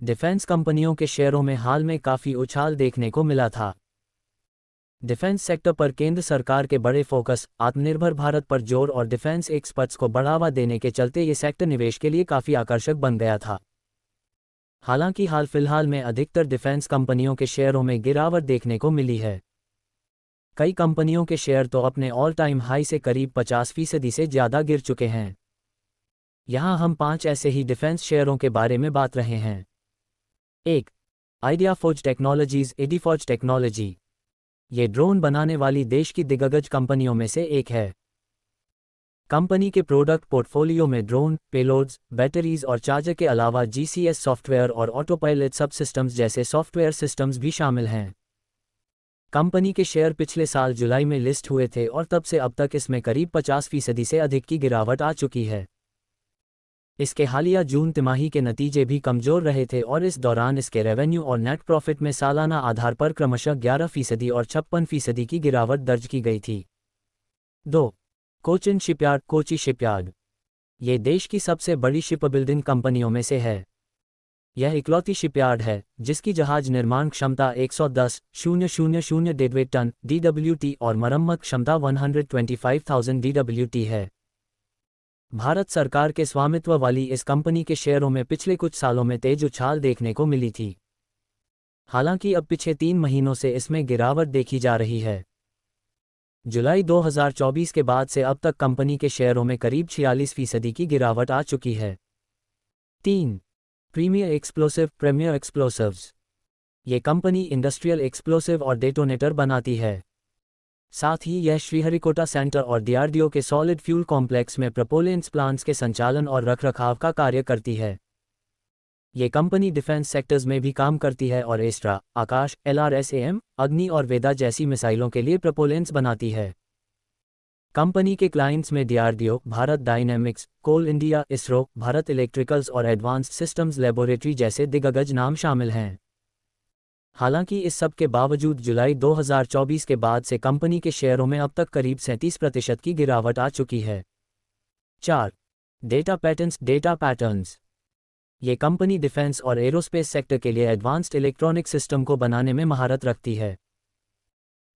Defence कंपनियों के शेयरों में हाल में काफ़ी उछाल देखने को मिला था। डिफेंस सेक्टर पर केंद्र सरकार के बड़े फोकस, आत्मनिर्भर भारत पर जोर और डिफेंस एक्सपर्ट्स को बढ़ावा देने के चलते ये सेक्टर निवेश के लिए काफ़ी आकर्षक बन गया था। हालांकि हाल फिलहाल में अधिकतर डिफेंस कंपनियों के शेयरों में गिरावट देखने को मिली है। कई कंपनियों के शेयर तो अपने ऑल टाइम हाई से करीब 50% से ज़्यादा गिर चुके हैं। यहाँ हम 5 ऐसे ही डिफेंस शेयरों के बारे में बात रहे हैं। 1. IdeaForge technologies ideaForge technology. ये ड्रोन बनाने वाली देश की दिग्गज कंपनियों में से एक है। कंपनी के प्रोडक्ट पोर्टफोलियो में ड्रोन, पेलोड्स, बैटरीज और चार्जर के अलावा जीसीएस सॉफ्टवेयर और ऑटो पायलट सब सिस्टम्स जैसे सॉफ्टवेयर सिस्टम्स भी शामिल हैं। कंपनी के शेयर पिछले साल जुलाई में लिस्ट हुए थे और तब से अब तक इसमें करीब 50% से अधिक की गिरावट आ चुकी है। इसके हालिया जून तिमाही के नतीजे भी कमज़ोर रहे थे और इस दौरान इसके रेवेन्यू और नेट प्रॉफिट में सालाना आधार पर क्रमशः 11% और 56% की गिरावट दर्ज की गई थी। 2. Cochin shipyard Kochi shipyard. ये देश की सबसे बड़ी शिपबिल्डिंग कंपनियों में से है। यह इकलौती शिपयार्ड है जिसकी जहाज निर्माण क्षमता 110,000 डेडवेट टन DWT और मरम्मत क्षमता 125,000 DWT है। भारत सरकार के स्वामित्व वाली इस कंपनी के शेयरों में पिछले कुछ सालों में तेज उछाल देखने को मिली थी। हालांकि अब पिछले 3 महीनों से इसमें गिरावट देखी जा रही है। जुलाई 2024 के बाद से अब तक कंपनी के शेयरों में करीब 46% की गिरावट आ चुकी है। 3. Premier explosives. ये कंपनी इंडस्ट्रियल एक्सप्लोसिव और डेटोनेटर बनाती है। साथ ही यह श्रीहरिकोटा सेंटर और DRDO के सॉलिड फ्यूल कॉम्प्लेक्स में प्रोपेलेंट्स प्लांट्स के संचालन और रखरखाव का कार्य करती है। ये कंपनी डिफेंस सेक्टर्स में भी काम करती है और एस्ट्रा, आकाश, LRSAM, अग्नि और वेदा जैसी मिसाइलों के लिए प्रोपेलेंट्स बनाती है। कंपनी के क्लाइंट्स में DRDO, भारत डायनेमिक्स, कोल इंडिया, इसरो, भारत इलेक्ट्रिकल्स और एडवांस्ड सिस्टम्स लैबोरेटरी जैसे दिग्गज नाम शामिल हैं। हालांकि इस सब के बावजूद जुलाई 2024 के बाद से कंपनी के शेयरों में अब तक करीब 37% की गिरावट आ चुकी है। 4. Data patterns. ये कंपनी डिफेंस और एरोस्पेस सेक्टर के लिए एडवांस्ड इलेक्ट्रॉनिक सिस्टम को बनाने में महारत रखती है।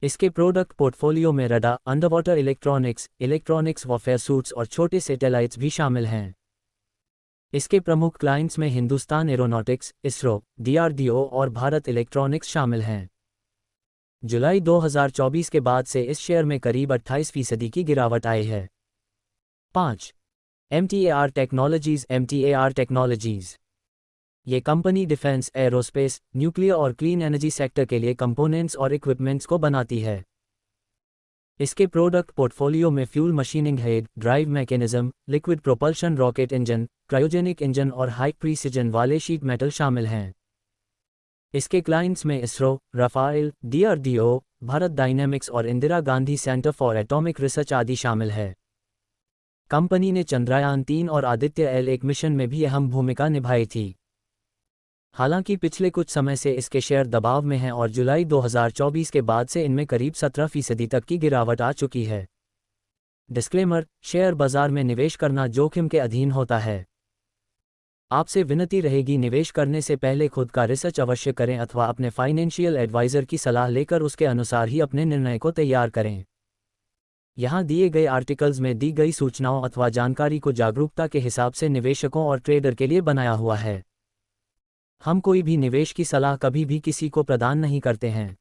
इसके प्रोडक्ट पोर्टफोलियो में radar, underwater electronics warfare suits और छोटे सैटेलाइट्स भी शामिल हैं। इसके प्रमुख क्लाइंट्स में हिंदुस्तान एरोनॉटिक्स, इसरो, DRDO और भारत इलेक्ट्रॉनिक्स शामिल हैं। जुलाई 2024 के बाद से इस शेयर में करीब 28% की गिरावट आई है। 5. MTAR technologies. ये कंपनी डिफेंस, एरोस्पेस, न्यूक्लियर और क्लीन एनर्जी सेक्टर के लिए कंपोनेंट्स और इक्विपमेंट्स को बनाती है। इसके प्रोडक्ट पोर्टफोलियो में fuel machining head, drive mechanism, liquid propulsion rocket engine, cryogenic engine और हाई प्रीसिजन वाले शीट मेटल शामिल हैं। इसके क्लाइंट्स में इसरो, राफेल, DRDO, भारत डायनेमिक्स और Indira Gandhi centre for atomic research आदि शामिल है। कंपनी ने चंद्रयान 3 और आदित्य L1 मिशन में भी अहम भूमिका निभाई थी। हालांकि पिछले कुछ समय से इसके शेयर दबाव में हैं और जुलाई 2024 के बाद से इनमें करीब 17% तक की गिरावट आ चुकी है। डिस्क्लेमर: शेयर बाजार में निवेश करना जोखिम के अधीन होता है। आपसे विनती रहेगी निवेश करने से पहले खुद का रिसर्च अवश्य करें अथवा अपने फाइनेंशियल एडवाइजर की सलाह लेकर उसके अनुसार ही अपने निर्णय को तैयार करें। यहाँ दिए गए आर्टिकल्स में दी गई सूचनाओं अथवा जानकारी को जागरूकता के हिसाब से निवेशकों और ट्रेडर के लिए बनाया हुआ है। हम कोई भी निवेश की सलाह कभी भी किसी को प्रदान नहीं करते हैं।